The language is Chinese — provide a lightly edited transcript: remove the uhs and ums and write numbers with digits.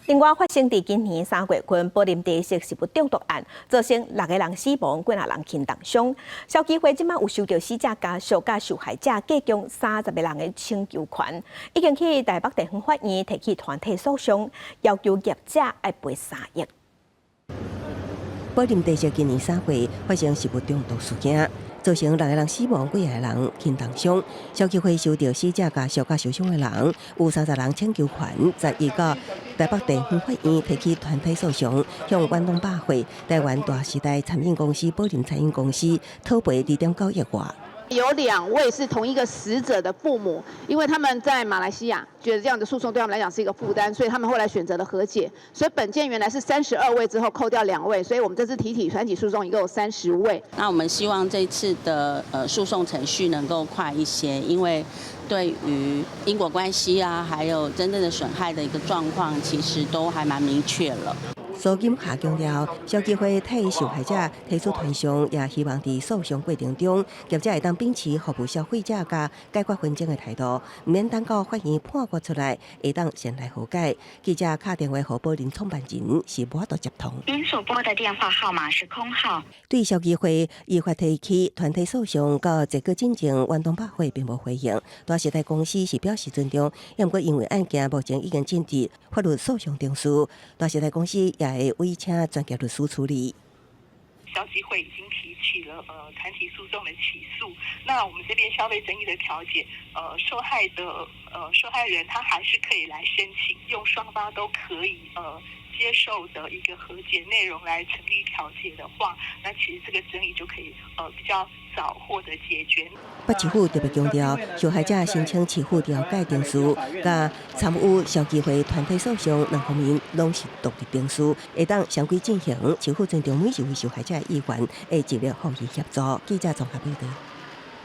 另外，发生伫今年3月份宝林地色食物中毒案，造成6个人死亡，9人轻重伤。消基会即马有收到死者家属甲受害者计共30个人的请求权，已经去台北地方法院提起团体诉讼，要求业者要赔3亿。宝林地色今年3月发生食物中毒事件，造成6个人死亡，9个人轻重伤。消基会收到死者家属甲受伤的人有30人请求权，11个台北地方法院提起团体诉讼，向远东百货、台湾大时代餐饮公司、宝林餐饮公司讨赔2.9亿元。有2位是同一个死者的父母，因为他们在马来西亚觉得这样的诉讼对他们来讲是一个负担，所以他们后来选择了和解。所以本件原来是32位之后扣掉2位，所以我们这次团体诉讼一共有30位。那我们希望这次的诉讼程序能够快一些，因为对于因果关系啊，还有真正的损害的一个状况，其实都还蛮明确了。苏金霞强调，消基会替受害者提出团伤，也希望在诉讼过程中，业者会当秉持服务消费者甲解决纷争的态度，唔免等到法院判决出来，会当先来和解。记者打电话给宝林创办人，是无法度接通。您所拨的电话号码是空号。对消基会依法提起团体诉讼，到这个进程，远东百货并无回应。大时代公司是表示尊重，不过因为案件目前已经进入法律诉讼程序，大时代公司也会委请专业律师处理。消基会已经提起了团体诉讼的起诉。那我们这边消费争议的调解，受害人他还是可以来申请，用双方都可以接受的一个和解内容来成立调解的话，那其实这个争议就可以比较早获得解决。北市府特别强调，受害者申请起付调解定书，甲参与消基会团体诉讼两方面拢是独立定书，会当相规进行。市府尊重每一位受害者的意愿，会极力予以协助。记者综合报道。